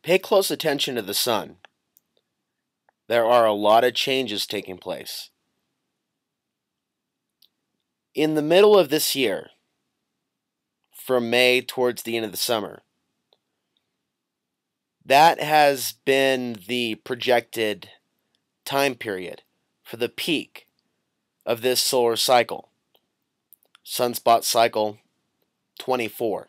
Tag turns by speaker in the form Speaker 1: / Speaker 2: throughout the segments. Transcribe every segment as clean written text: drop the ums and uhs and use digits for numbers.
Speaker 1: Pay close attention to the sun. There are a lot of changes taking place. In the middle of this year, from May towards the end of the summer, that has been the projected time period for the peak of this solar cycle, sunspot cycle 24.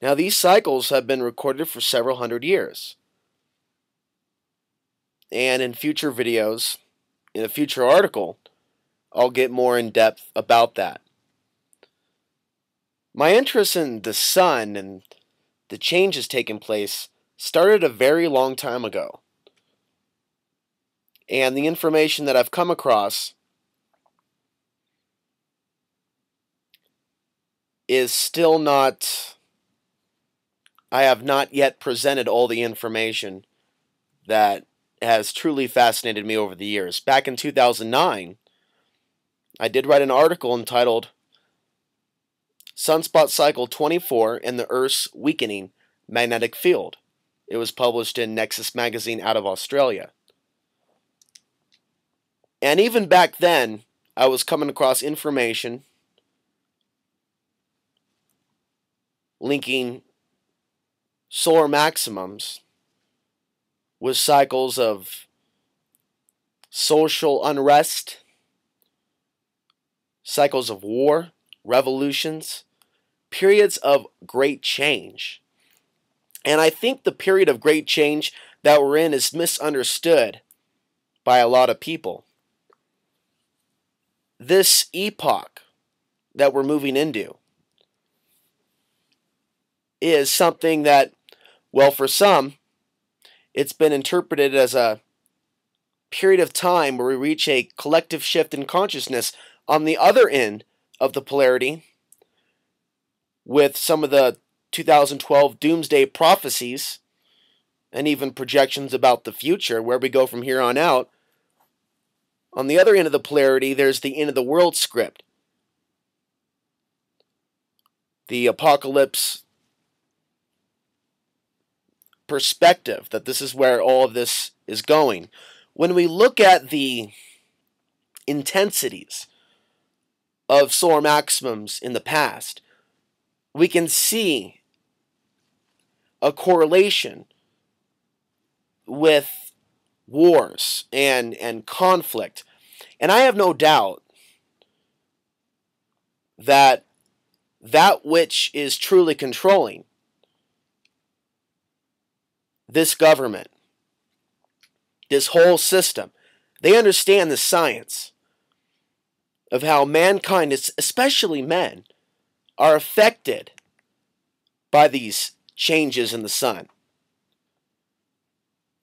Speaker 1: Now, these cycles have been recorded for several hundred years. And in future videos, in a future article, I'll get more in depth about that. My interest in the sun and the changes taking place started a very long time ago. And the information that I've come across is still not, I have not yet presented all the information that has truly fascinated me over the years. Back in 2009, I did write an article entitled Sunspot Cycle 24 and the Earth's Weakening Magnetic Field. It was published in Nexus magazine out of Australia. And even back then, I was coming across information linking solar maximums with cycles of social unrest, cycles of war, revolutions, periods of great change. And I think the period of great change that we're in is misunderstood by a lot of people. This epoch that we're moving into is something that, well, for some, it's been interpreted as a period of time where we reach a collective shift in consciousness on the other end of the polarity, with some of the 2012 doomsday prophecies and even projections about the future, where we go from here on out. On the other end of the polarity, there's the end of the world script. The apocalypse perspective, that this is where all of this is going. When we look at the intensities of solar maximums in the past, we can see a correlation with wars and conflict. And I have no doubt that that which is truly controlling this government, this whole system, they understand the science of how mankind, especially men, are affected by these changes in the sun.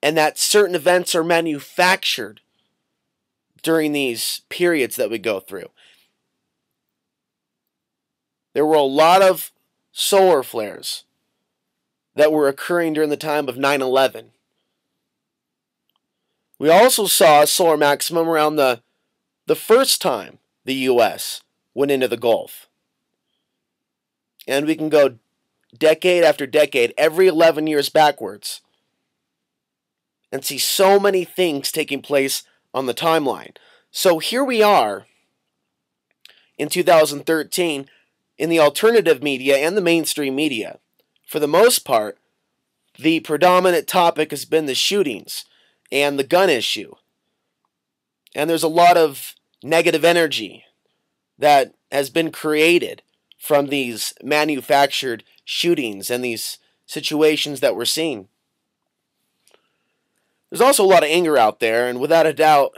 Speaker 1: And that certain events are manufactured during these periods that we go through. There were a lot of solar flares that were occurring during the time of 9/11. We also saw a solar maximum around the first time the U.S. went into the Gulf. And we can go decade after decade, every 11 years backwards, and see so many things taking place on the timeline. So here we are in 2013 in the alternative media and the mainstream media. For the most part, the predominant topic has been the shootings and the gun issue. And there's a lot of negative energy that has been created from these manufactured shootings and these situations that we're seeing. There's also a lot of anger out there, and without a doubt,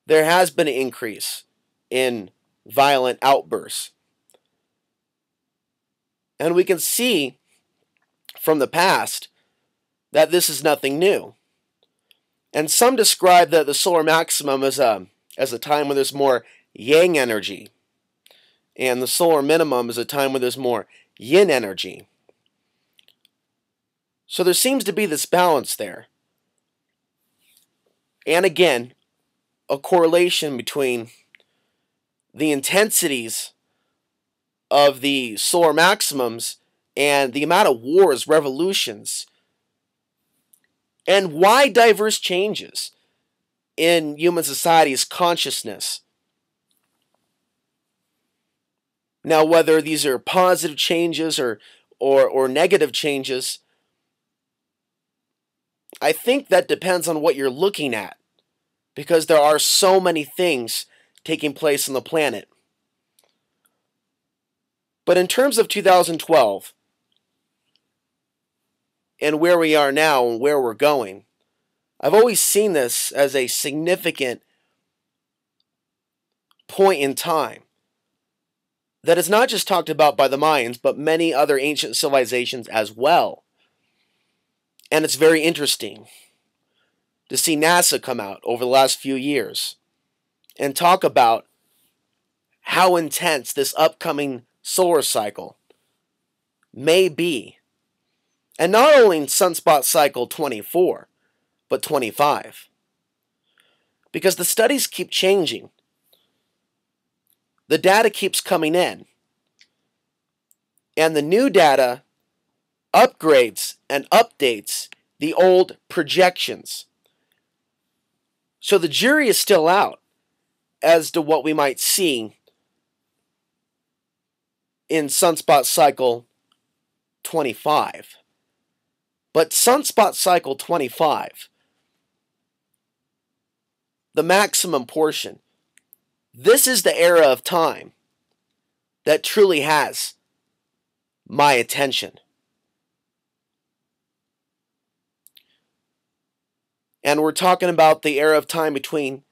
Speaker 1: there has been an increase in violent outbursts. And we can see from the past that this is nothing new. And some describe the solar maximum as a time when there's more yang energy, and the solar minimum is a time when there's more yin energy. So there seems to be this balance there. And again, a correlation between the intensities of the solar maximums and the amount of wars, revolutions, and why diverse changes in human society's consciousness. Now, whether these are positive changes or negative changes, I think that depends on what you're looking at, because there are so many things taking place on the planet. But in terms of 2012, and where we are now and where we're going, I've always seen this as a significant point in time that is not just talked about by the Mayans, but many other ancient civilizations as well. And it's very interesting to see NASA come out over the last few years and talk about how intense this upcoming solar cycle may be. And not only in sunspot cycle 24, but 25. Because the studies keep changing. The data keeps coming in. And the new data upgrades and updates the old projections. So the jury is still out as to what we might see in sunspot cycle 25. But sunspot cycle 25, the maximum portion, this is the era of time that truly has my attention. And we're talking about the era of time between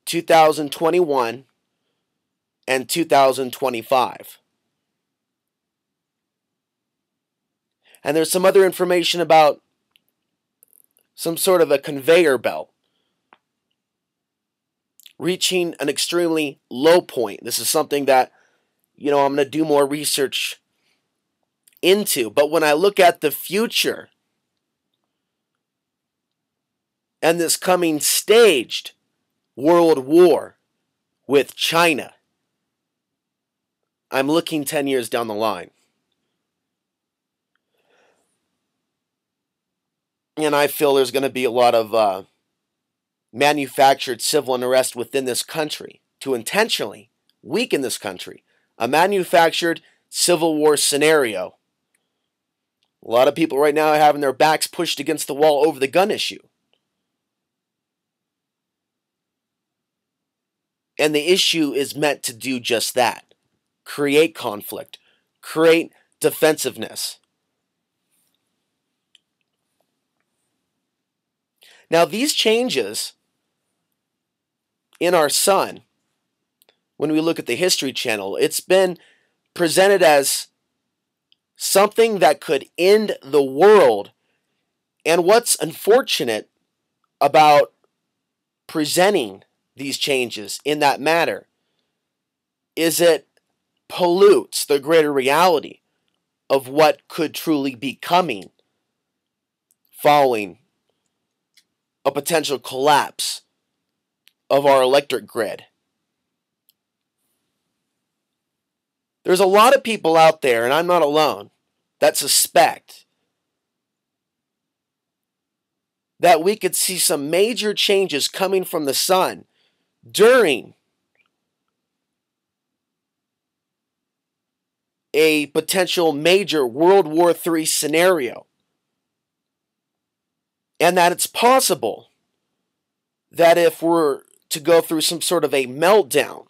Speaker 1: 2021 and 2025. And there's some other information about some sort of a conveyor belt reaching an extremely low point. This is something that, I'm going to do more research into. But when I look at the future and this coming staged world war with China, I'm looking 10 years down the line. And I feel there's going to be a lot of manufactured civil unrest within this country to intentionally weaken this country. A manufactured civil war scenario. A lot of people right now are having their backs pushed against the wall over the gun issue. And the issue is meant to do just that. Create conflict. Create defensiveness. Now, these changes in our sun, when we look at the History Channel, it's been presented as something that could end the world. And what's unfortunate about presenting these changes in that manner is it pollutes the greater reality of what could truly be coming following a potential collapse of our electric grid. There's a lot of people out there, and I'm not alone, that suspect that we could see some major changes coming from the sun during a potential major World War III scenario. And that it's possible that if we're to go through some sort of a meltdown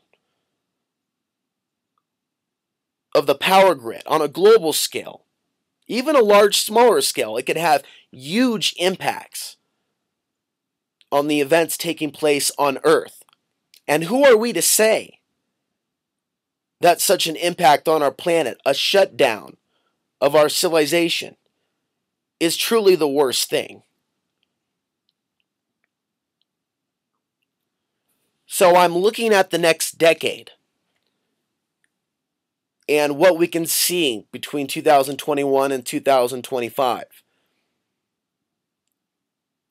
Speaker 1: of the power grid on a global scale, even a large, smaller scale, it could have huge impacts on the events taking place on Earth. And who are we to say that such an impact on our planet, a shutdown of our civilization, is truly the worst thing? So I'm looking at the next decade and what we can see between 2021 and 2025.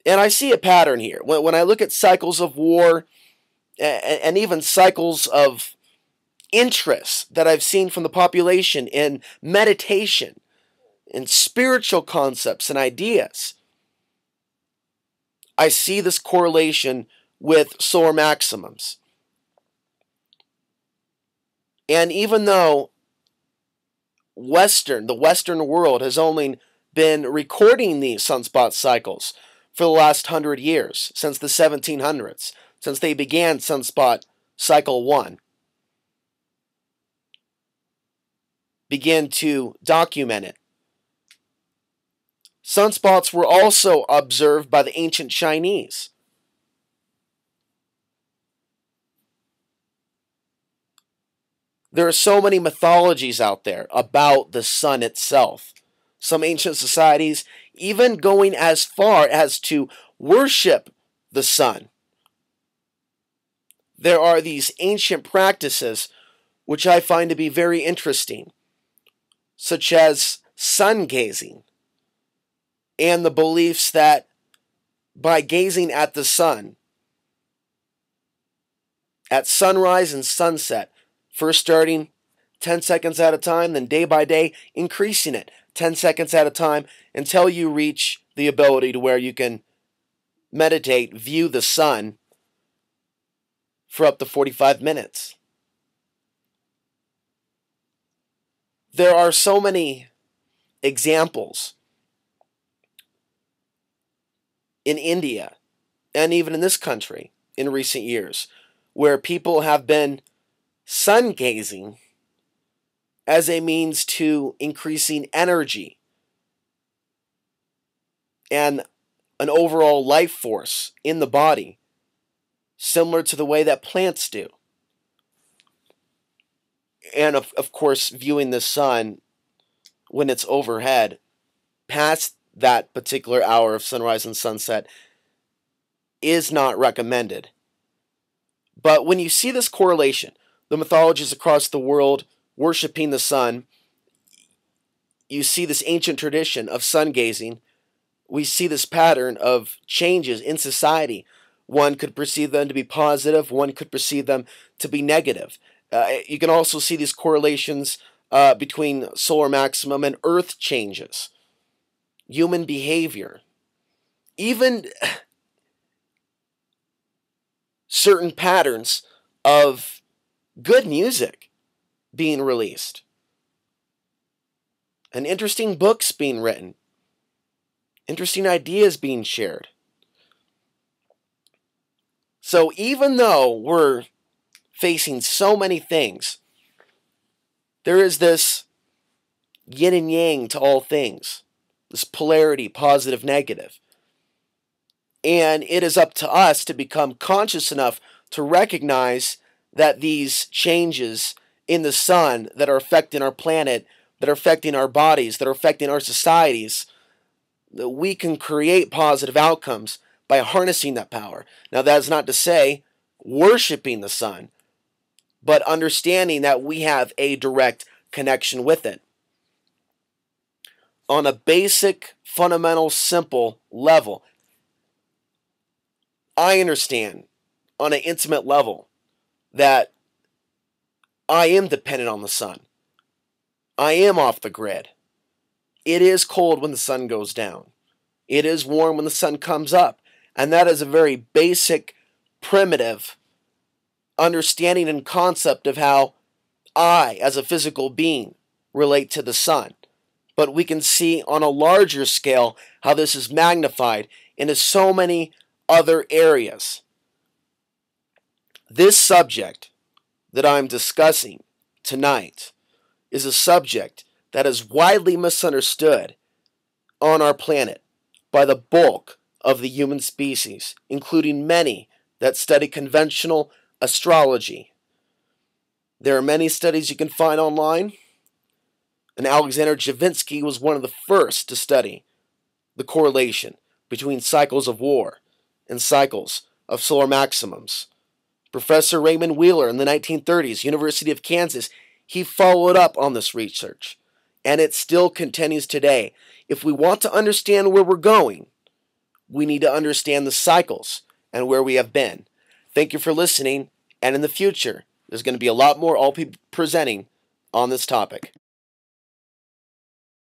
Speaker 1: And I see a pattern here. When I look at cycles of war and even cycles of interest that I've seen from the population in meditation, and spiritual concepts and ideas, I see this correlation with solar maximums. And even though the Western world has only been recording these sunspot cycles for the last 100 years, since the 1700s, since they began sunspot cycle 1, begin to document it. Sunspots were also observed by the ancient Chinese. There are so many mythologies out there about the sun itself. Some ancient societies even going as far as to worship the sun. There are these ancient practices which I find to be very interesting, such as sun gazing, and the beliefs that by gazing at the sun, at sunrise and sunset, first starting 10 seconds at a time, then day by day increasing it 10 seconds at a time until you reach the ability to where you can meditate, view the sun for up to 45 minutes. There are so many examples in India and even in this country in recent years where people have been sun gazing as a means to increasing energy and an overall life force in the body, similar to the way that plants do. And of course, viewing the sun when it's overhead past that particular hour of sunrise and sunset is not recommended. But when you see this correlation, the mythologies across the world worshiping the sun, you see this ancient tradition of sun gazing. We see this pattern of changes in society. One could perceive them to be positive, one could perceive them to be negative. You can also see these correlations between solar maximum and earth changes, human behavior, even certain patterns of good music being released, and interesting books being written, interesting ideas being shared. So even though we're facing so many things, there is this yin and yang to all things, this polarity, positive, negative. And it is up to us to become conscious enough to recognize that these changes in the sun that are affecting our planet, that are affecting our bodies, that are affecting our societies, that we can create positive outcomes by harnessing that power. Now, that is not to say worshiping the sun, but understanding that we have a direct connection with it. On a basic, fundamental, simple level, I understand on an intimate level that I am dependent on the sun. I am off the grid. It is cold when the sun goes down. It is warm when the sun comes up. And that is a very basic, primitive understanding and concept of how I, as a physical being, relate to the sun. But we can see on a larger scale how this is magnified into so many other areas. This subject that I'm discussing tonight is a subject that is widely misunderstood on our planet by the bulk of the human species, including many that study conventional astrology. There are many studies you can find online, and Alexander Javinsky was one of the first to study the correlation between cycles of war and cycles of solar maximums. Professor Raymond Wheeler in the 1930s, University of Kansas, he followed up on this research, and it still continues today. If we want to understand where we're going, we need to understand the cycles and where we have been. Thank you for listening, and in the future, there's going to be a lot more I'll be presenting on this topic.